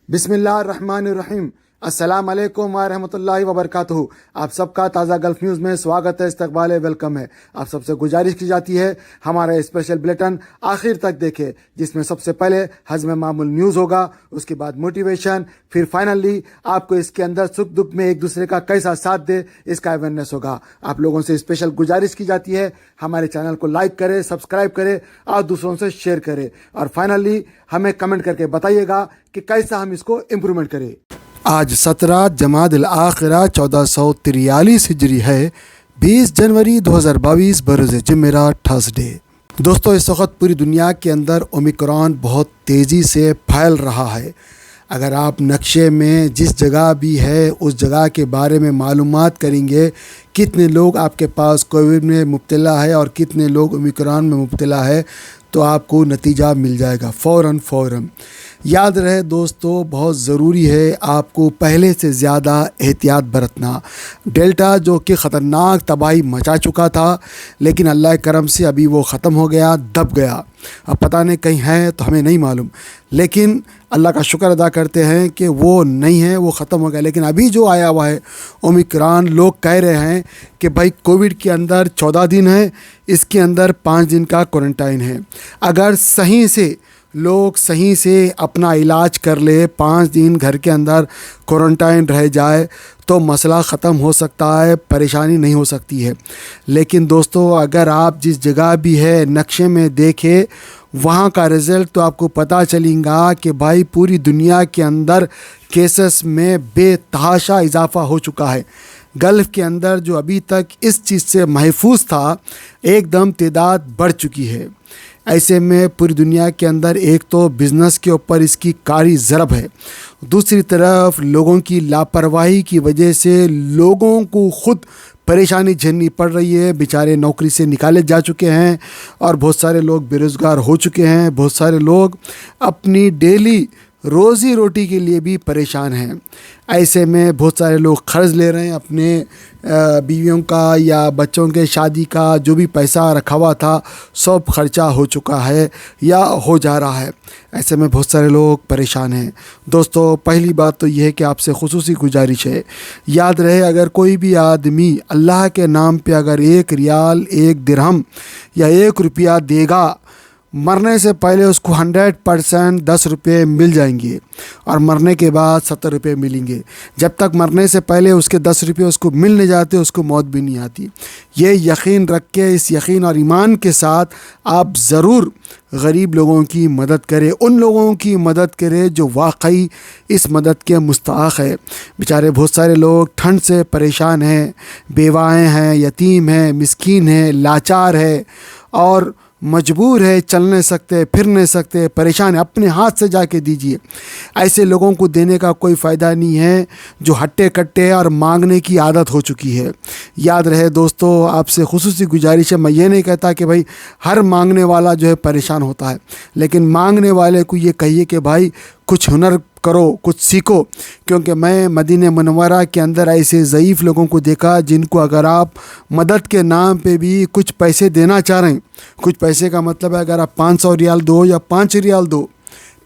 बिस्मिल्लाहिर्रहमानिर्रहीम। अस्सलाम वालेकुम व रहमतुल्लाहि व बरकातहू। आप सबका ताज़ा गल्फ़ न्यूज़ में स्वागत है, इस्तकबाल है, वेलकम है। आप सबसे गुजारिश की जाती है हमारा स्पेशल बुलेटिन आखिर तक देखें, जिसमें सबसे पहले हज़्म मामूल न्यूज़ होगा, उसके बाद मोटिवेशन, फिर फाइनली आपको इसके अंदर सुख दुख में एक दूसरे का कैसा साथ दे इसका अवेयरनेस होगा। आप लोगों से स्पेशल गुजारिश की जाती है हमारे चैनल को लाइक करें, सब्सक्राइब करें और दूसरों से शेयर करें, और फाइनली हमें कमेंट करके बताइएगा कि कैसा हम इसको इम्प्रूवमेंट करें। आज 17 जमादुल आखिरा 1443 हिजरी है, 20 जनवरी 2022 बरोज़ जुमेरात थर्सडे। दोस्तों, इस वक्त पूरी दुनिया के अंदर ओमिक्रॉन बहुत तेज़ी से फैल रहा है। अगर आप नक्शे में जिस जगह भी है उस जगह के बारे में मालूमात करेंगे, कितने लोग आपके पास कोविड में मुब्तला है और कितने लोग ओमिक्रॉन में मुब्तला है, तो आपको नतीजा मिल जाएगा फ़ौरन। याद रहे दोस्तों, बहुत ज़रूरी है आपको पहले से ज़्यादा एहतियात बरतना। डेल्टा जो कि ख़तरनाक तबाही मचा चुका था, लेकिन अल्लाह करम से अभी वो ख़त्म हो गया, दब गया। अब पता नहीं कहीं है तो हमें नहीं मालूम, लेकिन अल्लाह का शुक्र अदा करते हैं कि वो नहीं है, वो ख़त्म हो गया। लेकिन अभी जो आया हुआ है ओमिक्रॉन, लोग कह रहे हैं कि भाई कोविड के अंदर 14 दिन है, इसके अंदर 5 दिन का क्वारंटाइन है। अगर लोग सही से अपना इलाज कर ले, 5 दिन घर के अंदर क्वारंटाइन रह जाए, तो मसला ख़त्म हो सकता है, परेशानी नहीं हो सकती है। लेकिन दोस्तों, अगर आप जिस जगह भी है नक्शे में देखें, वहाँ का रिज़ल्ट तो आपको पता चलेगा कि भाई पूरी दुनिया के अंदर केसेस में बेतहाशा इजाफ़ा हो चुका है। गल्फ़ के अंदर जो अभी तक इस चीज़ से महफूज था, एकदम तादाद बढ़ चुकी है। ऐसे में पूरी दुनिया के अंदर एक तो बिज़नेस के ऊपर इसकी कारी ज़रब है, दूसरी तरफ लोगों की लापरवाही की वजह से लोगों को ख़ुद परेशानी झेलनी पड़ रही है। बेचारे नौकरी से निकाले जा चुके हैं और बहुत सारे लोग बेरोज़गार हो चुके हैं। बहुत सारे लोग अपनी डेली रोज़ी रोटी के लिए भी परेशान हैं। ऐसे में बहुत सारे लोग कर्ज़ ले रहे हैं अपने बीवियों का या बच्चों के शादी का, जो भी पैसा रखा हुआ था सब खर्चा हो चुका है या हो जा रहा है। ऐसे में बहुत सारे लोग परेशान हैं। दोस्तों, पहली बात तो यह है कि आपसे खुसूसी गुजारिश है, याद रहे अगर कोई भी आदमी अल्लाह के नाम पे अगर 1 रियाल, 1 दिरहम या 1 रुपया देगा, मरने से पहले उसको 100% 10 रुपये मिल जाएंगे और मरने के बाद 70 रुपये मिलेंगे। जब तक मरने से पहले उसके 10 रुपये उसको मिल नहीं जाते, उसको मौत भी नहीं आती। ये यकीन रख के, इस यकीन और ईमान के साथ आप ज़रूर गरीब लोगों की मदद करें, उन लोगों की मदद करें जो वाकई इस मदद के मुस्तहक़ है। बेचारे बहुत सारे लोग ठंड से परेशान हैं, बेवाएँ हैं, यतीम हैं, मिस्कीन हैं, लाचार है और मजबूर है, चल नहीं सकते, फिर नहीं सकते, परेशान है। अपने हाथ से जाके दीजिए। ऐसे लोगों को देने का कोई फ़ायदा नहीं है जो हट्टे कट्टे और मांगने की आदत हो चुकी है। याद रहे दोस्तों, आपसे खुसूसी गुजारिश है, मैं ये नहीं कहता कि भाई हर मांगने वाला जो है परेशान होता है, लेकिन मांगने वाले को ये कहिए कि भाई कुछ हुनर करो, कुछ सीखो। क्योंकि मैं मदीने मुनव्वरा के अंदर ऐसे ज़ईफ़ लोगों को देखा जिनको अगर आप मदद के नाम पे भी कुछ पैसे देना चाह रहे हैं, कुछ पैसे का मतलब है अगर आप 500 रियाल दो या 5 रियाल दो,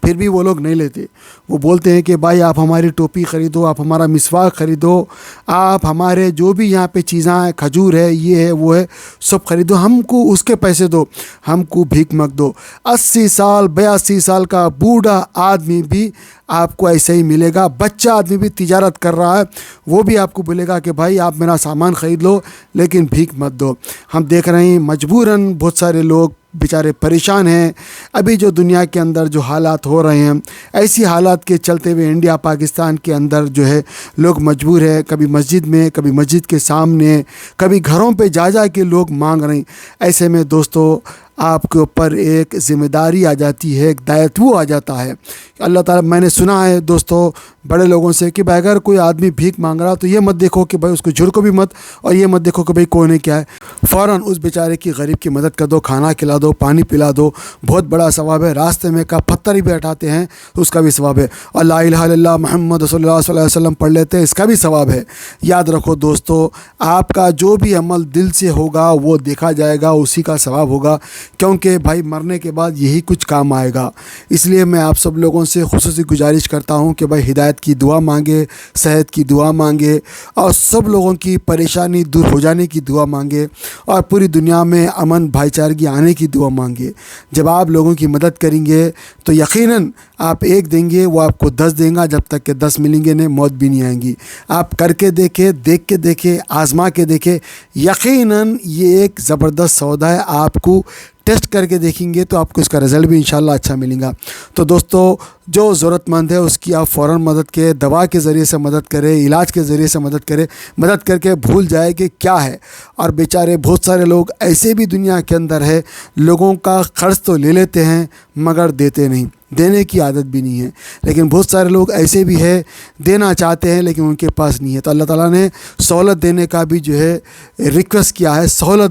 फिर भी वो लोग नहीं लेते। वो बोलते हैं कि भाई आप हमारी टोपी ख़रीदो, आप हमारा मिसवाक ख़रीदो, आप हमारे जो भी यहाँ पे चीज़ें हैं, खजूर है, ये है, वो है, सब ख़रीदो, हमको उसके पैसे दो, हमको भीख मत दो। 80 साल 82 साल का बूढ़ा आदमी भी आपको ऐसे ही मिलेगा। बच्चा आदमी भी तिजारत कर रहा है, वो भी आपको बोलेगा कि भाई आप मेरा सामान ख़रीद लो, लेकिन भीख मत दो। हम देख रहे हैं मजबूरन बहुत सारे लोग बेचारे परेशान हैं। अभी जो दुनिया के अंदर जो हालात हो रहे हैं, ऐसी हालात के चलते हुए इंडिया पाकिस्तान के अंदर जो है लोग मजबूर है, कभी मस्जिद में, कभी मस्जिद के सामने, कभी घरों पे जा के लोग मांग रहे हैं। ऐसे में दोस्तों, आपके ऊपर एक ज़िम्मेदारी आ जाती है, एक दायित्व आ जाता है। अल्लाह ताला, मैंने सुना है दोस्तों बड़े लोगों से कि भाई अगर कोई आदमी भीख मांग रहा तो ये मत देखो कि भाई उसको झुड़को भी मत, और ये मत देखो कि भाई कोने क्या है, फ़ौरन उस बेचारे की गरीब की मदद कर दो, खाना खिला दो, पानी पिला दो, बहुत बड़ा सवाब है। रास्ते में का पत्थर भी हटाते हैं तो उसका भी सवाब है, और ला इलाहा इल्लल्लाह मुहम्मद रसूलुल्लाह सल्लल्लाहु अलैहि वसल्लम पढ़ लेते हैं, इसका भी सवाब है। याद रखो दोस्तों, आपका जो भी अमल दिल से होगा वो देखा जाएगा, उसी का सवाब होगा। क्योंकि भाई मरने के बाद यही कुछ काम आएगा। इसलिए मैं आप सब लोगों से खुसूसी गुजारिश करता हूँ कि भाई हिदायत की दुआ मांगे, सेहत की दुआ मांगे और सब लोगों की परेशानी दूर हो जाने की दुआ मांगे और पूरी दुनिया में अमन भाईचारगी आने की दुआ मांगे। जब आप लोगों की मदद करेंगे तो यकीनन आप एक देंगे वो आपको 10 देगा, जब तक के 10 मिलेंगे नहीं मौत भी नहीं आएंगी। आप करके देखें, देख के देखें, आजमा के देखें, यकीनन ये एक ज़बरदस्त सौदा है। आपको टेस्ट करके देखेंगे तो आपको इसका रिज़ल्ट भी इंशाल्लाह अच्छा मिलेगा। तो दोस्तों, जो ज़रूरतमंद है उसकी आप फ़ौरन मदद करें, दवा के ज़रिए से मदद करें, इलाज के ज़रिए से मदद करें। मदद करके भूल जाए कि क्या है। और बेचारे बहुत सारे लोग ऐसे भी दुनिया के अंदर है, लोगों का क़र्ज़ तो ले लेते हैं मगर देते नहीं, देने की आदत भी नहीं है। लेकिन बहुत सारे लोग ऐसे भी है, देना चाहते हैं लेकिन उनके पास नहीं है। तो अल्लाह ताला ने सहूलत देने का भी जो है रिक्वेस्ट किया है, सहूलत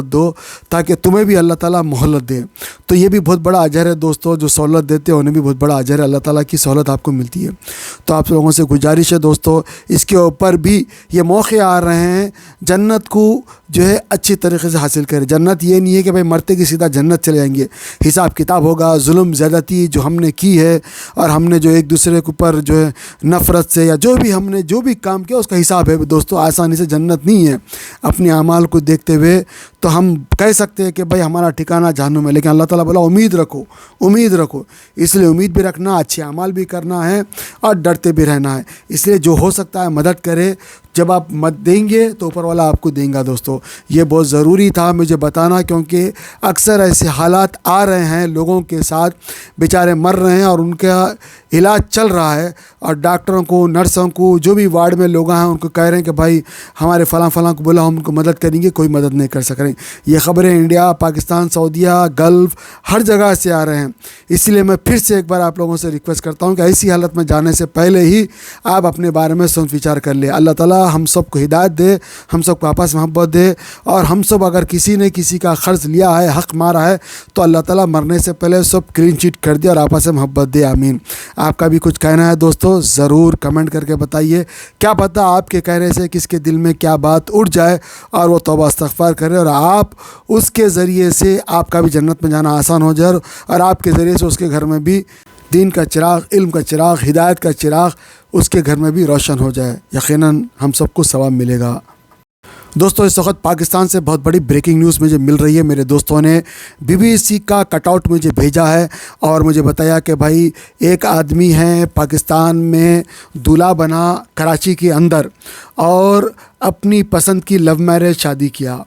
दो ताकि तुम्हें भी अल्लाह ताला मोहलत दे। तो ये भी बहुत बड़ा अजर है दोस्तों, जो सहूलत देते हैं उन्हें भी बहुत बड़ा अजर है, अल्लाह ताला की सहूलत आपको मिलती है। तो आप लोगों से गुजारिश है दोस्तों, इसके ऊपर भी ये मौके आ रहे हैं, जन्नत को जो है अच्छी तरीके से हासिल करें। जन्नत ये नहीं है कि भाई मरते की सीधा जन्नत चले जाएंगे। हिसाब किताब होगा, जुल्म ज़्यादती जो हमने की है और हमने जो एक दूसरे के ऊपर जो है नफ़रत से या जो भी हमने जो भी काम किया उसका हिसाब है दोस्तों। आसानी से जन्नत नहीं है। अपने अमाल को देखते हुए तो हम कह सकते हैं कि भाई हमारा ठिकाना जहन्नुम है, लेकिन अल्लाह ताला बोला उम्मीद रखो, उम्मीद रखो। इसलिए उम्मीद भी रखना, अच्छे अमाल भी करना है और डरते भी रहना है। इसलिए जो हो सकता है मदद करे। जब आप मत देंगे तो ऊपर वाला आपको देगा दोस्तों। ये बहुत ज़रूरी था मुझे बताना, क्योंकि अक्सर ऐसे हालात आ रहे हैं, लोगों के साथ बेचारे मर रहे हैं और उनका इलाज चल रहा है और डॉक्टरों को, नर्सों को, जो भी वार्ड में लोग हैं उनको कह रहे हैं कि भाई हमारे फ़लाँ को बोला हम उनको मदद करेंगे, कोई मदद नहीं कर सक रहे। ये ख़बरें इंडिया, पाकिस्तान, सऊदीया, गल्फ़ हर जगह से आ रहे हैं। इसलिए मैं फिर से एक बार आप लोगों से रिक्वेस्ट करता हूँ कि ऐसी हालत में जाने से पहले ही आप अपने बारे में सोच विचार कर ले। अल्लाह ताला हम सब को हिदायत दे, हम सब को आपस में मोहब्बत दे। और हम सब अगर किसी ने किसी का क़र्ज़ लिया है, हक़ मारा है, तो अल्लाह ताला मरने से पहले सब क्लीन चिट कर दे और आपस में मोहब्बत दे। आमीन। आपका भी कुछ कहना है दोस्तों, ज़रूर कमेंट करके बताइए। क्या पता आपके कहने से किसके दिल में क्या बात उठ जाए और वो तौबा इस्तग़फ़ार करे और आप उसके ज़रिए से आपका भी जन्नत में जाना आसान हो जाए और आपके ज़रिए से उसके घर में भी दीन का चिराग, इल्म का चिराग, हिदायत का चिराग उसके घर में भी रोशन हो जाए। यकीनन हम सबको सवाब मिलेगा। दोस्तों, इस वक्त पाकिस्तान से बहुत बड़ी ब्रेकिंग न्यूज़ मुझे मिल रही है। मेरे दोस्तों ने BBC का कटआउट मुझे भेजा है और मुझे बताया कि भाई एक आदमी है पाकिस्तान में दूल्हा बना कराची के अंदर और अपनी पसंद की लव मैरिज शादी किया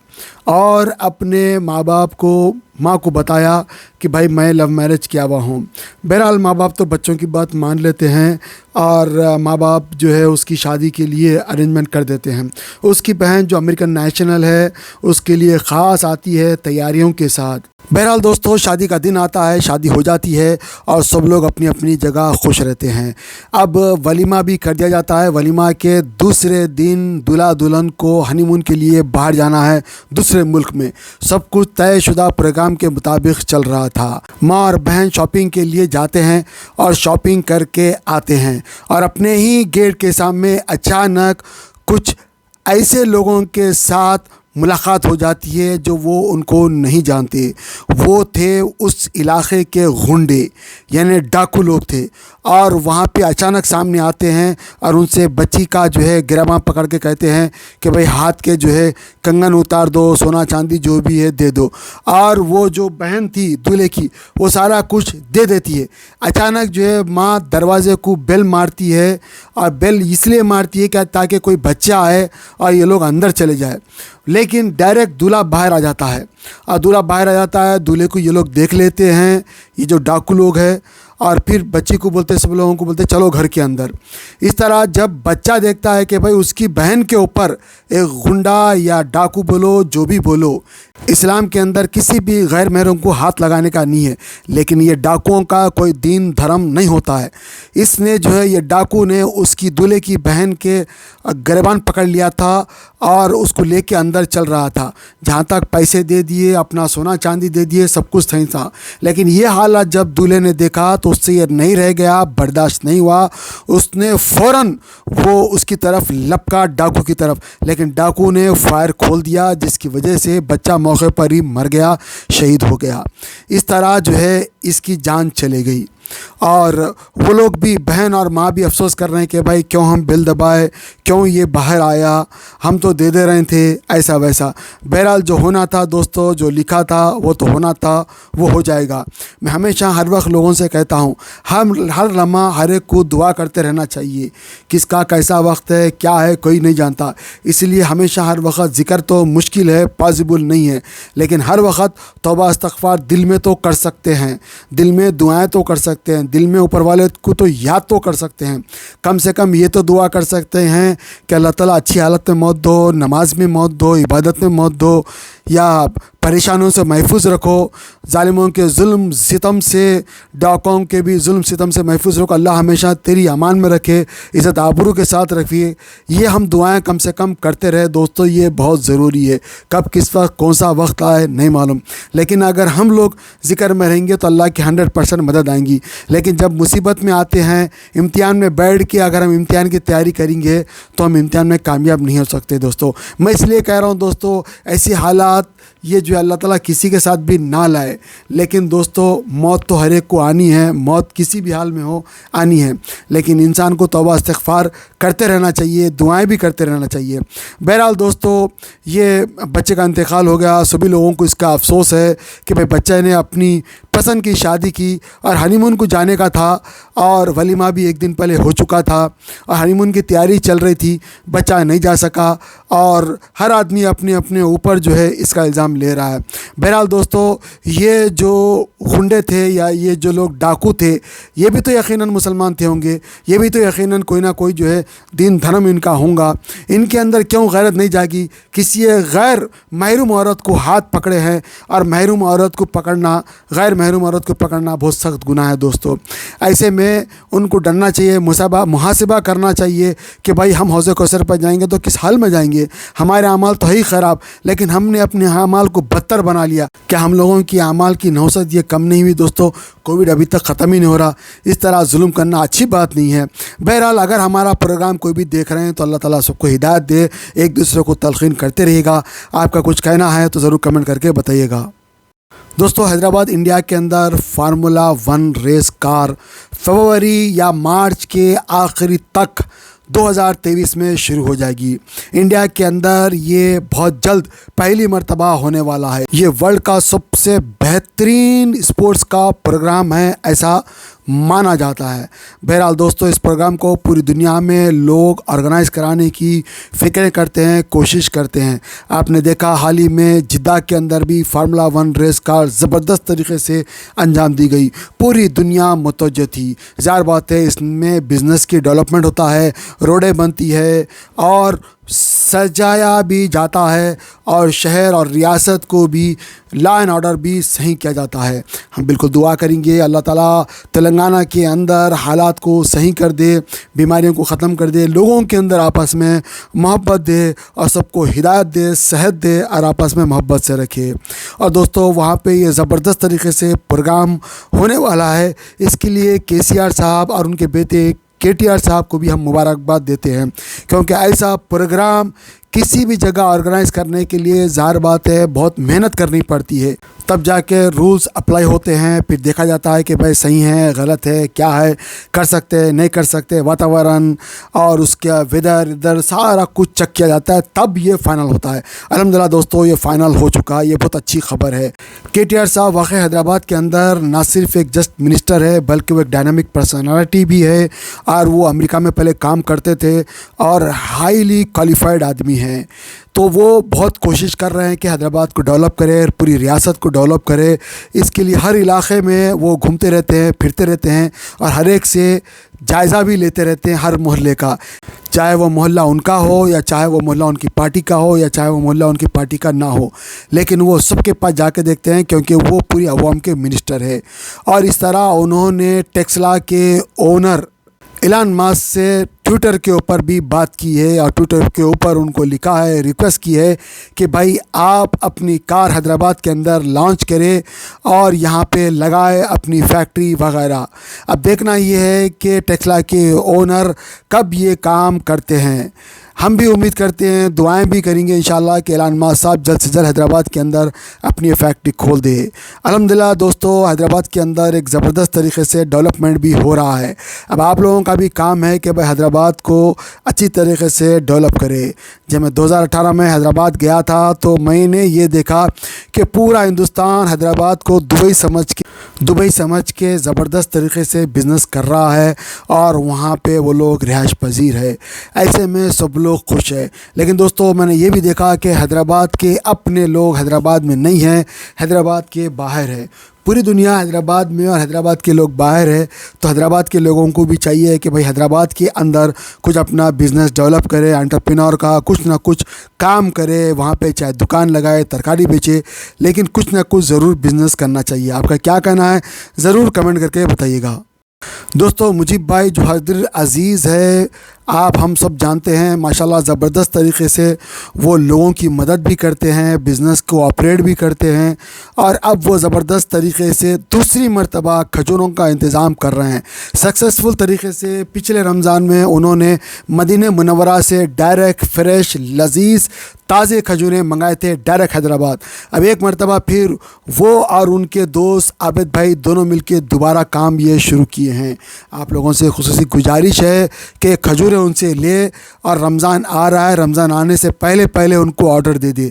और अपने माँ को बताया कि भाई मैं लव मैरिज किया हुआ हूँ। बहरहाल माँ बाप तो बच्चों की बात मान लेते हैं और माँ बाप जो है उसकी शादी के लिए अरेंजमेंट कर देते हैं। उसकी बहन जो अमेरिकन नेशनल है उसके लिए ख़ास आती है तैयारियों के साथ। बहरहाल दोस्तों, शादी का दिन आता है, शादी हो जाती है और सब लोग अपनी अपनी जगह खुश रहते हैं। अब वलीमा भी कर दिया जाता है। वलीमा के दूसरे दिन दूल्हा दुल्हन को हनीमून के लिए बाहर जाना है दूसरे मुल्क में। सब कुछ तयशुदा प्रोग्राम के मुताबिक चल रहा था। माँ और बहन शॉपिंग के लिए जाते हैं और शॉपिंग करके आते हैं और अपने ही गेट के सामने अचानक कुछ ऐसे लोगों के साथ मुलाकात हो जाती है जो वो उनको नहीं जानते। वो थे उस इलाके के गुंडे यानी डाकू लोग थे और वहाँ पे अचानक सामने आते हैं और उनसे बच्ची का जो है गिरबान पकड़ के कहते हैं कि भाई हाथ के जो है कंगन उतार दो, सोना चांदी जो भी है दे दो। और वो जो बहन थी दूल्हे की वो सारा कुछ दे देती है। अचानक जो है माँ दरवाज़े को बेल मारती है और बेल इसलिए मारती है कि ताकि कोई बच्चा आए और ये लोग अंदर चले जाए। लेकिन डायरेक्ट दूल्हा बाहर आ जाता है और दूल्हा बाहर आ जाता है, दूल्हे को ये लोग देख लेते हैं, ये जो डाकू लोग हैं, और फिर बच्ची को बोलते, सब लोगों को बोलते चलो घर के अंदर। इस तरह जब बच्चा देखता है कि भाई उसकी बहन के ऊपर एक गुंडा या डाकू बोलो जो भी बोलो, इस्लाम के अंदर किसी भी गैर महरम को हाथ लगाने का नहीं है, लेकिन ये डाकुओं का कोई दीन धर्म नहीं होता है। इसने जो है ये डाकू ने उसकी दूल्हे की बहन के गिरबान पकड़ लिया था और उसको लेके अंदर चल रहा था। जहाँ तक पैसे दे दिए, अपना सोना चांदी दे दिए, सब कुछ सही था। लेकिन ये हालत जब दूल्हे ने देखा तो तो उससे ये नहीं रह गया, बर्दाश्त नहीं हुआ, उसने फ़ौरन वो उसकी तरफ लपका, डाकू की तरफ, लेकिन डाकू ने फायर खोल दिया जिसकी वजह से बच्चा मौके पर ही मर गया, शहीद हो गया। इस तरह जो है इसकी जान चली गई। और वो लोग भी, बहन और माँ भी अफसोस कर रहे हैं कि भाई क्यों हम बिल दबाए, क्यों ये बाहर आया, हम तो दे रहे थे, ऐसा वैसा। बहरहाल जो होना था दोस्तों, जो लिखा था वो तो होना था, वो हो जाएगा। मैं हमेशा हर वक्त लोगों से कहता हूँ, हम हर लम्हा हर एक को दुआ करते रहना चाहिए। किसका कैसा वक्त है, क्या है, कोई नहीं जानता। इसलिए हमेशा हर वक्त ज़िक्र तो मुश्किल है, पॉसिबल नहीं है, लेकिन हर वक्त तौबा इस्तग़फ़ार दिल में तो कर सकते हैं, दिल में दुआएं तो कर सकते हैं, दिल में ऊपर वाले को तो याद तो कर सकते हैं। कम से कम ये तो दुआ कर सकते हैं कि अल्लाह ताला अच्छी हालत में मौत दो, नमाज में मौत दो, इबादत में मौत दो, या परेशानियों से महफूज रखो, ज़ालिमों के जुल्म सितम से, डाकुओं के भी जुल्म सितम से महफूज रखो, अल्लाह हमेशा तेरी अमान में रखे, इज़्ज़त आबरू के साथ रखिए। ये हम दुआएं कम से कम करते रहे दोस्तों, ये बहुत ज़रूरी है। कब किस वक्त कौन सा वक्त आए नहीं मालूम, लेकिन अगर हम लोग ज़िक्र में रहेंगे तो अल्लाह की 100% मदद आएंगी। लेकिन जब मुसीबत में आते हैं, इम्तिहान में बैठ के अगर हम इम्तिहान की तैयारी करेंगे तो हम इम्तिहान में कामयाब नहीं हो सकते दोस्तों। मैं इसलिए कह रहा हूँ दोस्तों, ऐसी हालात ये जो अल्लाह ताला किसी के साथ भी ना लाए, लेकिन दोस्तों मौत तो हर एक को आनी है, मौत किसी भी हाल में हो आनी है, लेकिन इंसान को तौबा इस्तिग़फ़ार करते रहना चाहिए, दुआएं भी करते रहना चाहिए। बहरहाल दोस्तों, ये बच्चे का इंतकाल हो गया, सभी लोगों को इसका अफसोस है कि भाई बच्चे ने अपनी पसंद की शादी की और हनीमून को जाने का था, और वलीमा भी एक दिन पहले हो चुका था और हनीमून की तैयारी चल रही थी, बच्चा नहीं जा सका, और हर आदमी अपने अपने ऊपर जो है इसका इल्ज़ाम ले रहा है। बहरहाल दोस्तों, ये जो गुंडे थे या ये जो लोग डाकू थे, ये भी तो यकीनन मुसलमान थे होंगे, ये भी तो यकीनन कोई ना कोई जो है दीन धर्म इनका होगा। इनके अंदर क्यों गैरत नहीं जागी? किसी गैर महरूम औरत को हाथ पकड़े हैं, और महरूम औरत को पकड़ना, गैर महरूम औरत को पकड़ना बहुत सख्त गुनाह है दोस्तों। ऐसे में उनको डरना चाहिए, मुहासिबा करना चाहिए कि भाई हम हौज़े कौसर पर जाएंगे तो किस हाल में जाएंगे, हमारे अमाल तो है ही ख़राब, लेकिन हमने अपने अमाल को बदतर बना लिया। क्या हम लोगों की अमाल की नौसत ये कम नहीं हुई दोस्तों? कोविड अभी तक ख़त्म ही नहीं हो रहा। इस तरह जुल्म करना अच्छी बात नहीं है। बहरहाल अगर हमारा प्रोग्राम कोई भी देख रहे हैं तो अल्लाह ताला सबको हिदायत दे, एक दूसरे को तलक़ीन करते रहिएगा। आपका कुछ कहना है तो ज़रूर कमेंट करके बताइएगा। दोस्तों, हैदराबाद इंडिया के अंदर फार्मूला 1 रेस कार फरवरी या मार्च के आखिरी तक 2023 में शुरू हो जाएगी। इंडिया के अंदर ये बहुत जल्द पहली मर्तबा होने वाला है। ये वर्ल्ड का सबसे बेहतरीन स्पोर्ट्स का प्रोग्राम है, ऐसा माना जाता है। बहरहाल दोस्तों, इस प्रोग्राम को पूरी दुनिया में लोग ऑर्गेनाइज़ कराने की फ़िक्रें करते हैं, कोशिश करते हैं। आपने देखा हाल ही में जिद्दा के अंदर भी फार्मूला 1 रेस कार ज़बरदस्त तरीके से अंजाम दी गई, पूरी दुनिया मुतवज्जह थी। ज़ाहिर बात है इसमें बिज़नेस की डेवलपमेंट होता है, रोडें बनती है और सजाया भी जाता है, और शहर और रियासत को भी लॉ एंड ऑर्डर भी सही किया जाता है। हम बिल्कुल दुआ करेंगे अल्लाह ताला तेलंगाना के अंदर हालात को सही कर दे, बीमारियों को ख़त्म कर दे, लोगों के अंदर आपस में मोहब्बत दे और सबको हिदायत दे, सेहत दे और आपस में मोहब्बत से रखे। और दोस्तों, वहाँ पे ये ज़बरदस्त तरीके से प्रोग्राम होने वाला है। इसके लिए KCR साहब और उनके बेटे KTR साहब को भी हम मुबारकबाद देते हैं, क्योंकि ऐसा प्रोग्राम किसी भी जगह ऑर्गेनाइज़ करने के लिए ज़ाहिर बात है बहुत मेहनत करनी पड़ती है, तब जाके रूल्स अप्लाई होते हैं, फिर देखा जाता है कि भाई सही है, गलत है, क्या है, कर सकते हैं, नहीं कर सकते, वातावरण और उसका वेदर इधर सारा कुछ चेक किया जाता है, तब ये फ़ाइनल होता है। अल्हम्दुलिल्लाह दोस्तों, ये फ़ाइनल हो चुका है, ये बहुत अच्छी खबर है। KTR साहब वाक़ई हैदराबाद के अंदर ना सिर्फ एक जस्ट मिनिस्टर है, बल्कि वो एक डायनामिक पर्सनालिटी भी है, और वो अमेरिका में पहले काम करते थे और हाईली क्वालिफाइड आदमी हैं। तो वो बहुत कोशिश कर रहे हैं कि हैदराबाद को डेवलप करे, पूरी रियासत को डेवलप करे। इसके लिए हर इलाक़े में वो घूमते रहते हैं, फिरते रहते हैं, और हर एक से जायज़ा भी लेते रहते हैं, हर मोहल्ले का, चाहे वो मोहल्ला उनका हो या चाहे वो मोहल्ला उनकी पार्टी का हो या चाहे वो मोहल्ला उनकी पार्टी का ना हो, लेकिन वो सबके पास जाके देखते हैं, क्योंकि वो पूरी अवाम के मिनिस्टर है। और इस तरह उन्होंने टेस्ला के ओनर एलन मस्क से ٹویٹر کے اوپر بھی بات کی ہے اور ٹویٹر کے اوپر ان کو لکھا ہے، ریکویسٹ کی ہے کہ بھائی آپ اپنی کار حیدرآباد کے اندر لانچ کریں اور یہاں پہ لگائے اپنی فیکٹری وغیرہ۔ اب دیکھنا یہ ہے کہ ٹیسلا کے اونر کب یہ کام کرتے ہیں۔ ہم بھی امید کرتے ہیں، دعائیں بھی کریں گے انشاءاللہ کہ ایلن ماسک صاحب جلد سے جلد حیدرآباد کے اندر اپنی فیکٹری کھول دے۔ الحمدللہ دوستو، حیدرآباد کے اندر ایک زبردست طریقے سے ڈیولپمنٹ بھی ہو رہا ہے۔ اب آپ لوگوں کا بھی کام ہے کہ بھائی حیدرآباد کو اچھی طریقے سے ڈیولپ کرے۔ جب میں 2018 میں حیدرآباد گیا تھا تو میں نے یہ دیکھا کہ پورا ہندوستان حیدرآباد کو دبئی سمجھ کے زبردست طریقے سے بزنس کر رہا ہے اور وہاں پہ وہ لوگ رہائش پذیر ہے۔ ایسے میں سب لوگ خوش ہیں۔ لیکن دوستو، میں نے یہ بھی دیکھا کہ حیدرآباد کے اپنے لوگ حیدرآباد میں نہیں ہیں، حیدرآباد کے باہر ہے۔ پوری دنیا حیدرآباد میں اور حیدرآباد کے لوگ باہر ہے، تو حیدرآباد کے لوگوں کو بھی چاہیے کہ بھائی حیدرآباد کے اندر کچھ اپنا بزنس ڈیولپ کرے، انٹرپرینور کا کچھ نہ کچھ کام کرے، وہاں پہ چاہے دکان لگائے، ترکاری بیچے، لیکن کچھ نہ کچھ ضرور بزنس کرنا چاہیے۔ آپ کا کیا کہنا ہے ضرور کمنٹ کر کے بتائیے گا۔ دوستو، مجیب بھائی جو حاضر عزیز ہے، آپ ہم سب جانتے ہیں ماشاءاللہ زبردست طریقے سے وہ لوگوں کی مدد بھی کرتے ہیں، بزنس کو آپریٹ بھی کرتے ہیں، اور اب وہ زبردست طریقے سے دوسری مرتبہ کھجوروں کا انتظام کر رہے ہیں سکسیسفل طریقے سے۔ پچھلے رمضان میں انہوں نے مدینہ منورہ سے ڈائریکٹ فریش لذیذ تازے کھجوریں منگائے تھے ڈائریکٹ حیدرآباد۔ اب ایک مرتبہ پھر وہ اور ان کے دوست عابد بھائی دونوں مل کے دوبارہ کام یہ شروع کیے ہیں۔ آپ لوگوں سے خصوصی گزارش ہے کہ کھجوریں ان سے لے، اور رمضان آ رہا ہے، رمضان آنے سے پہلے ان کو آرڈر دے دے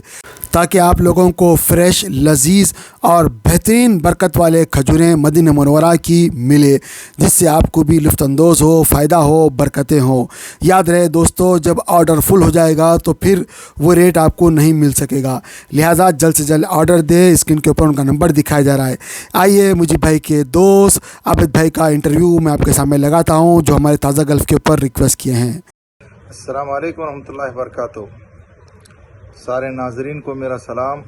تاکہ آپ لوگوں کو فریش لذیذ اور بہترین برکت والے کھجوریں مدینہ منورہ کی ملے، جس سے آپ کو بھی لطف اندوز ہو، فائدہ ہو، برکتیں ہوں۔ یاد رہے دوستو، جب آرڈر فل ہو جائے گا تو پھر وہ ریٹ آپ کو نہیں مل سکے گا، لہٰذا جلد سے جلد آرڈر دے۔ اسکرین کے اوپر ان کا نمبر دکھایا جا رہا ہے۔ آئیے مجھے بھائی کے دوست عابد بھائی کا انٹرویو میں آپ کے سامنے لگاتا ہوں، جو ہمارے تازہ گلف کے اوپر ریکویسٹ کیے ہیں۔ السلام علیکم ورحمۃ اللہ وبرکاتہ۔ سارے ناظرین کو میرا سلام۔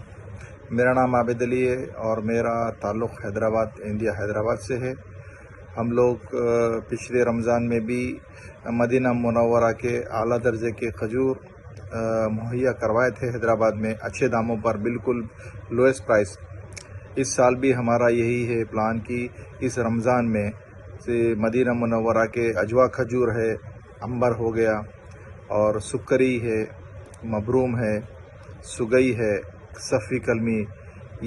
میرا نام عابد علی ہے اور میرا تعلق حیدرآباد، انڈیا حیدرآباد سے ہے۔ ہم لوگ پچھلے رمضان میں بھی مدینہ منورہ کے اعلیٰ درجے کے کھجور مہیا کروائے تھے حیدرآباد میں، اچھے داموں پر، بالکل لوئسٹ پرائس۔ اس سال بھی ہمارا یہی ہے پلان کہ اس رمضان میں سے مدینہ منورہ کے اجوا کھجور ہے، عنبر ہو گیا، اور سکری ہے، مبروم ہے، سگئی ہے، صفی کلمی،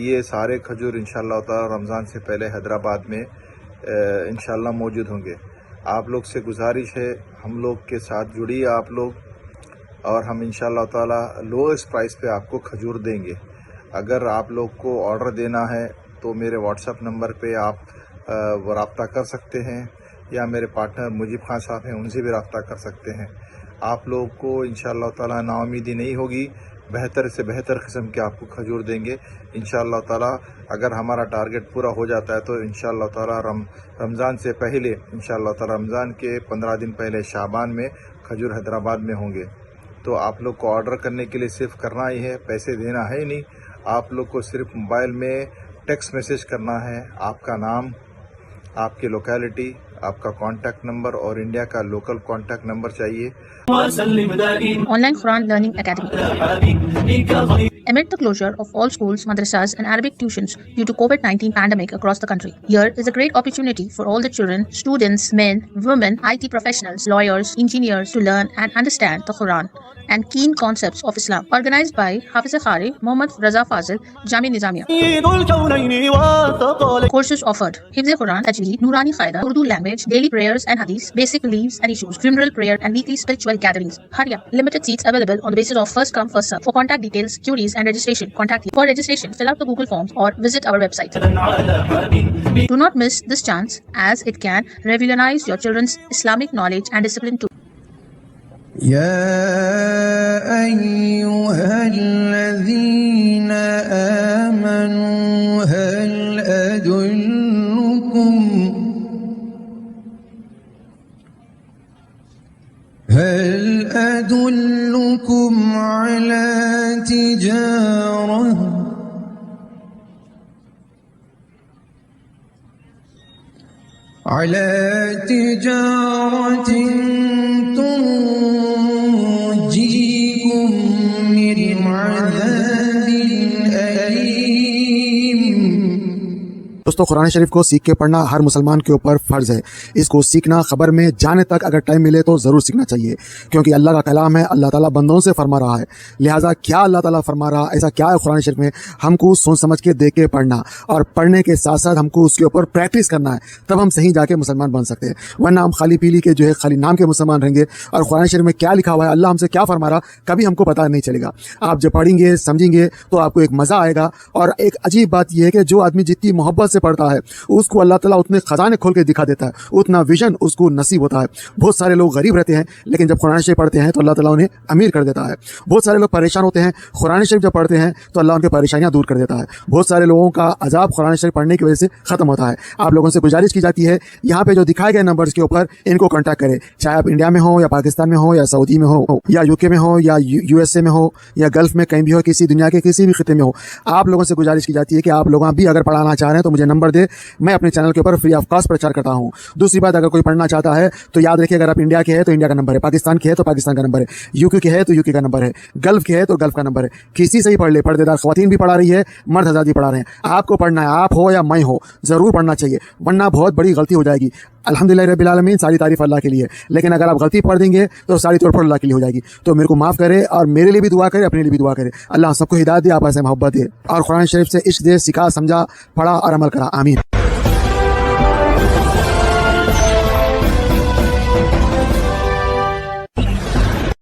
یہ سارے کھجور انشاءاللہ تعالی رمضان سے پہلے حیدرآباد میں انشاءاللہ موجود ہوں گے۔ آپ لوگ سے گزارش ہے، ہم لوگ کے ساتھ جڑیے آپ لوگ، اور ہم انشاءاللہ تعالی لوئسٹ پرائس پہ آپ کو کھجور دیں گے۔ اگر آپ لوگ کو آرڈر دینا ہے تو میرے واٹس ایپ نمبر پہ آپ رابطہ کر سکتے ہیں، یا میرے پارٹنر مجیب خان صاحب ہیں، ان سے بھی رابطہ کر سکتے ہیں۔ آپ لوگ کو انشاءاللہ تعالی نا امیدی نہیں ہوگی، بہتر سے بہتر قسم کے آپ کو کھجور دیں گے انشاءاللہ تعالی۔ اگر ہمارا ٹارگٹ پورا ہو جاتا ہے تو انشاءاللہ تعالی رمضان سے پہلے، انشاءاللہ تعالی رمضان کے 15 دن پہلے شعبان میں کھجور حیدرآباد میں ہوں گے۔ تو آپ لوگ کو آرڈر کرنے کے لیے صرف کرنا ہی ہے، پیسے دینا ہے ہی نہیں۔ آپ لوگ کو صرف موبائل میں ٹیکسٹ میسیج کرنا ہے، آپ کا نام، آپ کی لوکیلٹی، آپ کا کانٹیکٹ نمبر اور انڈیا کا لوکل کانٹیکٹ نمبر چاہیے۔ Online Quran Learning Academy. Amid the closure of all schools, madrasas, and Arabic tuitions due to COVID-19 pandemic across the country, here is a great opportunity for all the children, students, men, women, IT professionals, lawyers, engineers to learn and understand the Quran and keen concepts of Islam. Organized by Hafiz Khari Muhammad Raza Fazil, Jami Nizamiya. Courses offered: Hifz Quran, Tajweed, Nurani Qaida, Urdu language, daily prayers and hadith, basic beliefs and issues, funeral prayer and weekly spiritual gatherings. Hurry up! Limited seats available on the basis of first come first serve. For contact details, queries and registration, contact here. For registration, fill out the Google forms or visit our website. Do not miss this chance, as it can revolutionize your children's Islamic knowledge and discipline too. يا أيها الذين آمنوا هل أدلكم على تجارة दोस्तों कुरान शरीफ को सीख के पढ़ना हर मुसलमान के ऊपर फ़र्ज़ है। इसको सीखना ख़बर में जाने तक अगर टाइम मिले तो ज़रूर सीखना चाहिए, क्योंकि अल्लाह का कलाम है, अल्लाह ताला बंदों से फरमा रहा है। लिहाजा क्या अल्लाह ताला फरमा रहा है, ऐसा क्या है कुरान शरीफ में, हमको सोच समझ के देख के पढ़ना और पढ़ने के साथ साथ हमको उसके ऊपर प्रैक्टिस करना है, तब हम सही जाके मुसलमान बन सकते हैं। वरना हम खाली पीली के जो है खाली नाम के मुसलमान रहेंगे और कुरान शरीफ में क्या लिखा हुआ है, अल्लाह हमसे क्या फरमा रहा, कभी हमको पता नहीं चलेगा। आप जब पढ़ेंगे समझेंगे तो आपको एक मज़ा आएगा। और एक अजीब बात यह है कि जो आदमी जितनी मोहब्बत से पढ़ता है उसको अल्लाह ताला उतने खजाने खोल के दिखा देता है, उतना विजन उसको नसीब होता है। बहुत सारे लोग गरीब रहते हैं लेकिन जब कुरान शरीफ पढ़ते हैं तो अल्लाह ताला उन्हें अमीर कर देता है। बहुत सारे लोग परेशान होते हैं, कुरान शरीफ जब पढ़ते हैं तो अल्लाह उनकी परेशानियां दूर कर देता है। बहुत सारे लोगों का अजाब कुरान शरीफ पढ़ने की वजह से खत्म होता है। आप लोगों से गुजारिश की जाती है, यहाँ पे जो दिखाए गए नंबर्स के ऊपर इनको कॉन्टैक्ट करें, चाहे आप इंडिया में हो या पाकिस्तान में हो या सऊदी में हो या यूके में हो या यूएसए में हो या गल्फ में कहीं भी हो, किसी दुनिया के किसी भी खिते में हो। आप लोगों से गुजारिश की जाती है कि आप लोग भी अगर पढ़ाना चाह रहे हैं तो मुझे नंबर दे, मैं अपने चैनल के ऊपर फ्री ऑफ कॉस्ट प्रचार करता हूँ। दूसरी बात, अगर कोई पढ़ना चाहता है तो याद रखिए, अगर आप इंडिया के हैं तो इंडिया का नंबर है, पाकिस्तान के है तो पाकिस्तान का नंबर है, यूके के है तो यूके का नंबर है, गल्फ के है तो गल्फ का नंबर है। किसी से ही पढ़ ले, पर्देदार ख़वातीन भी पढ़ा रही है, मर्द हज़रात भी पढ़ा रहे हैं। आपको पढ़ना है, आप हो या मैं हो, ज़रूर पढ़ना चाहिए, वरना बहुत बड़ी गलती हो जाएगी। अल्हम्दुलिल्लाह रब्बिल आलमीन, सारी तारीफ अल्लाह के लिए, लेकिन अगर आप गलती पढ़ देंगे तो सारी तोड़ फोड़ अल्लाह के लिए हो जाएगी। तो मेरे को माफ़ करे और मेरे लिए भी दुआ करे, अपने लिए भी दुआ करे। अल्लाह सबको हिदायत दे, आपस में मोहब्बत दे और कुरान शरीफ से इश्क दे, सिखा, समझा, पढ़ा और अमल करा। आमीन।